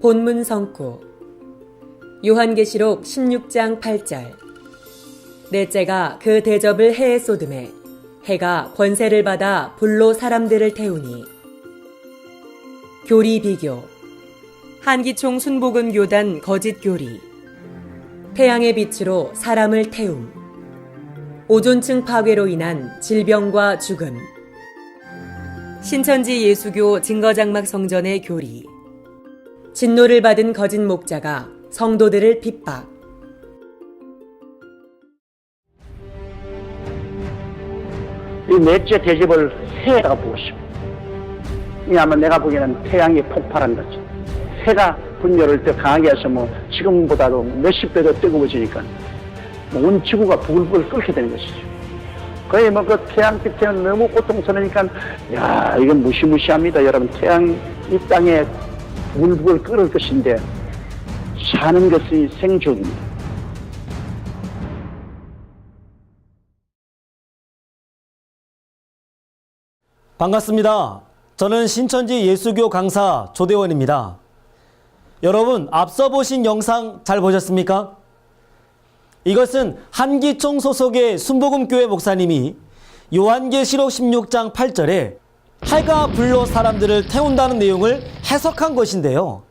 본문 성구 요한계시록 16장 8절 넷째가 그 대접을 해에 쏟음에 해가 권세를 받아 불로 사람들을 태우니. 교리 비교 한기총 순복음교단 거짓 교리 태양의 빛으로 사람을 태움 오존층 파괴로 인한 질병과 죽음 신천지 예수교 증거장막 성전의 교리 진노를 받은 거짓 목자가 성도들을 핍박. 이 넷째 대접을 해라고 보고 싶어. 왜냐하면 내가 보기에는 태양이 폭발한 거지. 해가 분열을 더 강하게 해서 지금보다도 몇십 배 더 뜨거워지니까 온 지구가 부글부글 끓게 되는 것이죠. 거의 그 태양빛에는 너무 고통스러우니까 야, 이건 무시무시합니다. 여러분, 태양 이 땅에 물불 끓을 것인데 사는 것이 생존입니다. 반갑습니다. 저는 신천지 예수교 강사 조대원입니다. 여러분, 앞서 보신 영상 잘 보셨습니까? 이것은 한기총 소속의 순복음교회 목사님이 요한계시록 16장 8절에 해가 불로 사람들을 태운다는 내용을 해석한 것인데요.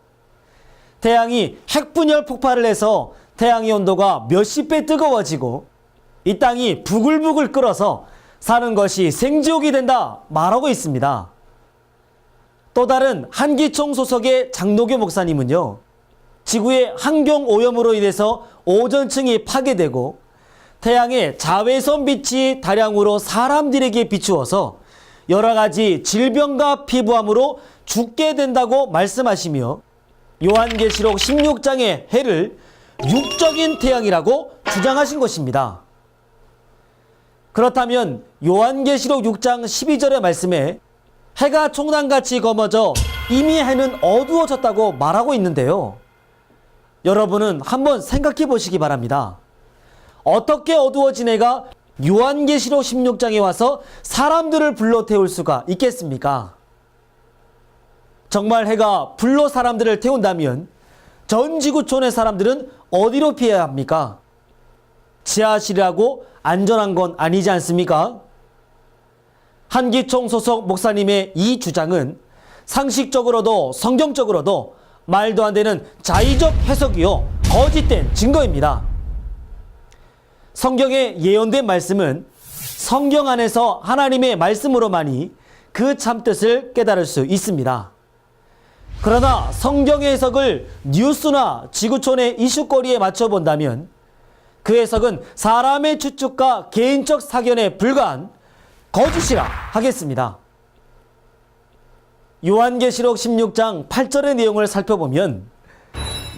태양이 핵분열 폭발을 해서 태양의 온도가 몇십 배 뜨거워지고 이 땅이 부글부글 끓어서 사는 것이 생지옥이 된다 말하고 있습니다. 또 다른 한기총 소속의 장노교 목사님은요, 지구의 환경 오염으로 인해서 오존층이 파괴되고 태양의 자외선 빛이 다량으로 사람들에게 비추어서 여러 가지 질병과 피부암으로 죽게 된다고 말씀하시며 요한계시록 16장의 해를 육적인 태양이라고 주장하신 것입니다. 그렇다면 요한계시록 6장 12절의 말씀에 해가 총단같이 검어져 이미 해는 어두워졌다고 말하고 있는데요. 여러분은 한번 생각해 보시기 바랍니다. 어떻게 어두워진 해가 요한계시록 16장에 와서 사람들을 불러 태울 수가 있겠습니까? 정말 해가 불로 사람들을 태운다면 전 지구촌의 사람들은 어디로 피해야 합니까? 지하실이라고 안전한 건 아니지 않습니까? 한기총 소속 목사님의 이 주장은 상식적으로도 성경적으로도 말도 안 되는 자의적 해석이요 거짓된 증거입니다. 성경에 예언된 말씀은 성경 안에서 하나님의 말씀으로만이 그 참뜻을 깨달을 수 있습니다. 그러나 성경의 해석을 뉴스나 지구촌의 이슈거리에 맞춰본다면 그 해석은 사람의 추측과 개인적 사견에 불과한 거짓이라 하겠습니다. 요한계시록 16장 8절의 내용을 살펴보면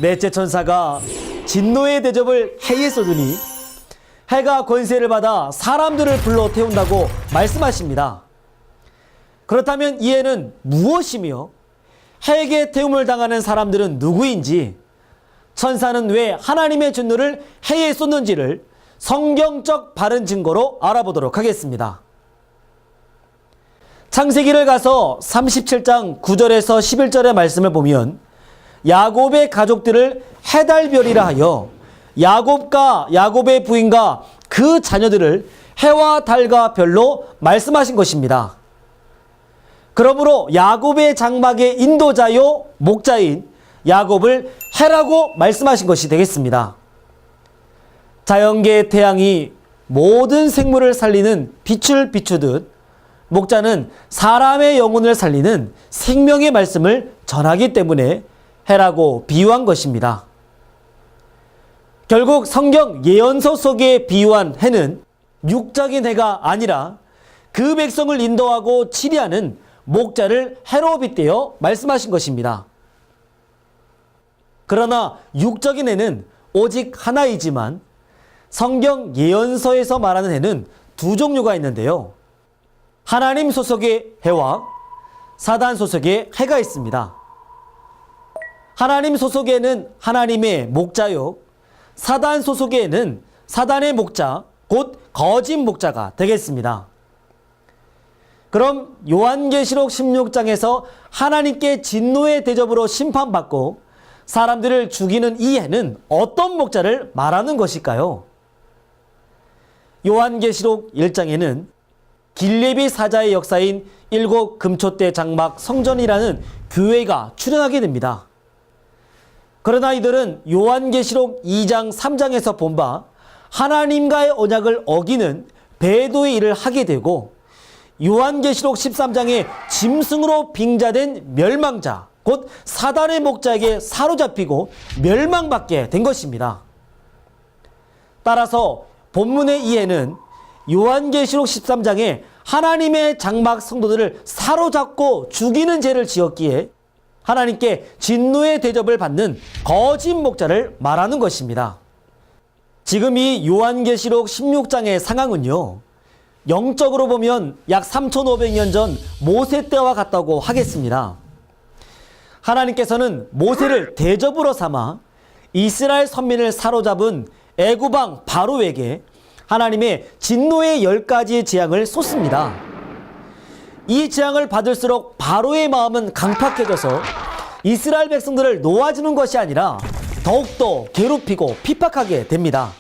넷째 천사가 진노의 대접을 해에 쏟으니 해가 권세를 받아 사람들을 불러 태운다고 말씀하십니다. 그렇다면 이 해는 무엇이며 해에게 태움을 당하는 사람들은 누구인지, 천사는 왜 하나님의 진노를 해에 쏟는지를 성경적 바른 증거로 알아보도록 하겠습니다. 창세기를 가서 37장 9절에서 11절의 말씀을 보면 야곱의 가족들을 해달별이라 하여 야곱과 야곱의 부인과 그 자녀들을 해와 달과 별로 말씀하신 것입니다. 그러므로 야곱의 장막의 인도자요 목자인 야곱을 해라고 말씀하신 것이 되겠습니다. 자연계의 태양이 모든 생물을 살리는 빛을 비추듯 목자는 사람의 영혼을 살리는 생명의 말씀을 전하기 때문에 해라고 비유한 것입니다. 결국 성경 예언서 속에 비유한 해는 육적인 해가 아니라 그 백성을 인도하고 치리하는 목자를 해로 빗대어 말씀하신 것입니다. 그러나 육적인 해는 오직 하나이지만 성경 예언서에서 말하는 해는 두 종류가 있는데요. 하나님 소속의 해와 사단 소속의 해가 있습니다. 하나님 소속에는 하나님의 목자요, 사단 소속에는 사단의 목자, 곧 거짓 목자가 되겠습니다. 그럼 요한계시록 16장에서 하나님께 진노의 대접으로 심판받고 사람들을 죽이는 이 해는 어떤 목자를 말하는 것일까요? 요한계시록 1장에는 길레비 사자의 역사인 일곱 금초대 장막 성전이라는 교회가 출현하게 됩니다. 그러나 이들은 요한계시록 2장 3장에서 본 바 하나님과의 언약을 어기는 배도의 일을 하게 되고 요한계시록 13장에 짐승으로 빙자된 멸망자, 곧 사단의 목자에게 사로잡히고 멸망받게 된 것입니다. 따라서 본문의 이해는 요한계시록 13장에 하나님의 장막 성도들을 사로잡고 죽이는 죄를 지었기에 하나님께 진노의 대접을 받는 거짓 목자를 말하는 것입니다. 지금 이 요한계시록 16장의 상황은요, 영적으로 보면 약 3500년 전 모세 때와 같다고 하겠습니다. 하나님께서는 모세를 대접으로 삼아 이스라엘 선민을 사로잡은 애굽왕 바로에게 하나님의 진노의 10가지의 재앙을 쏟습니다. 이 재앙을 받을수록 바로의 마음은 강팍해져서 이스라엘 백성들을 놓아주는 것이 아니라 더욱더 괴롭히고 핍박하게 됩니다.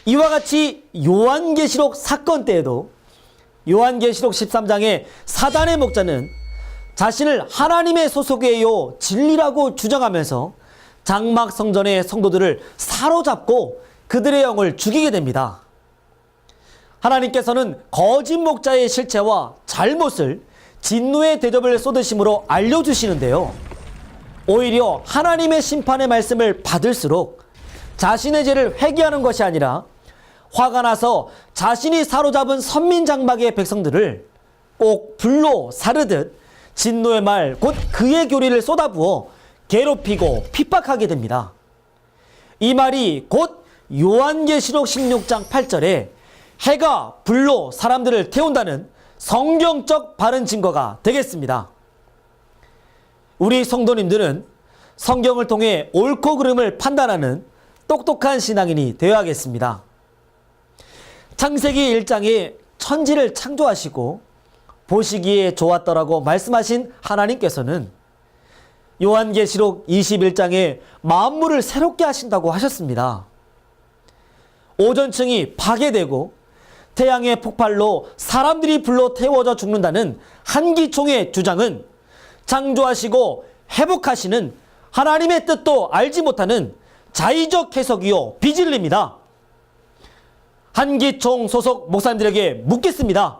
이와 같이 요한계시록 사건 때에도 요한계시록 13장의 사단의 목자는 자신을 하나님의 소속이에요 진리라고 주장하면서 장막 성전의 성도들을 사로잡고 그들의 영을 죽이게 됩니다. 하나님께서는 거짓 목자의 실체와 잘못을 진노의 대접을 쏟으심으로 알려주시는데요. 오히려 하나님의 심판의 말씀을 받을수록 자신의 죄를 회개하는 것이 아니라 화가 나서 자신이 사로잡은 선민 장막의 백성들을 꼭 불로 사르듯 진노의 말, 곧 그의 교리를 쏟아부어 괴롭히고 핍박하게 됩니다. 이 말이 곧 요한계시록 16장 8절에 해가 불로 사람들을 태운다는 성경적 바른 증거가 되겠습니다. 우리 성도님들은 성경을 통해 옳고 그름을 판단하는 똑똑한 신앙인이 되어야겠습니다. 창세기 1장에 천지를 창조하시고 보시기에 좋았더라고 말씀하신 하나님께서는 요한계시록 21장에 만물을 새롭게 하신다고 하셨습니다. 오존층이 파괴되고 태양의 폭발로 사람들이 불로 태워져 죽는다는 한기총의 주장은 창조하시고 회복하시는 하나님의 뜻도 알지 못하는 자의적 해석이요 비진리입니다. 한기총 소속 목사님들에게 묻겠습니다.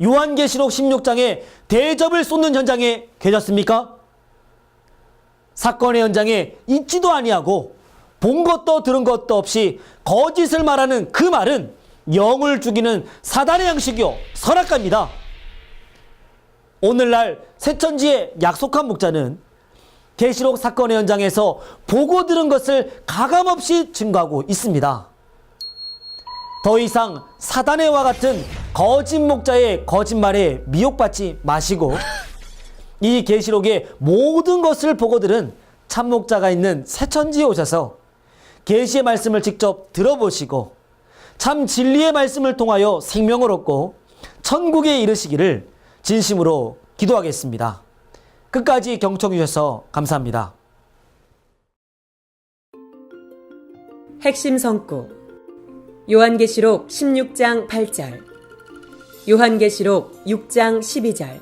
요한계시록 16장에 대접을 쏟는 현장에 계셨습니까? 사건의 현장에 있지도 아니하고 본 것도 들은 것도 없이 거짓을 말하는 그 말은 영을 죽이는 사단의 양식이요 선악과입니다. 오늘날 새천지의 약속한 목자는 계시록 사건의 현장에서 보고 들은 것을 가감없이 증거하고 있습니다. 더 이상 사단의 와 같은 거짓 목자의 거짓말에 미혹받지 마시고 이 계시록의 모든 것을 보고 들은 참 목자가 있는 새천지에 오셔서 계시의 말씀을 직접 들어보시고 참 진리의 말씀을 통하여 생명을 얻고 천국에 이르시기를 진심으로 기도하겠습니다. 끝까지 경청해 주셔서 감사합니다. 핵심 성구 요한계시록 16장 8절, 요한계시록 6장 12절,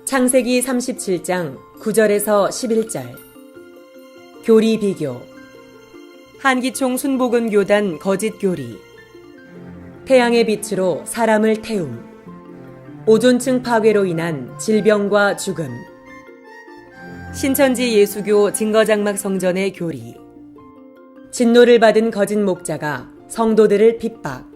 창세기 37장 9절에서 11절, 교리 비교, 한기총 순복음 교단 거짓 교리, 태양의 빛으로 사람을 태움, 오존층 파괴로 인한 질병과 죽음, 신천지 예수교 증거장막 성전의 교리, 진노를 받은 거짓 목자가 성도들을 핍박,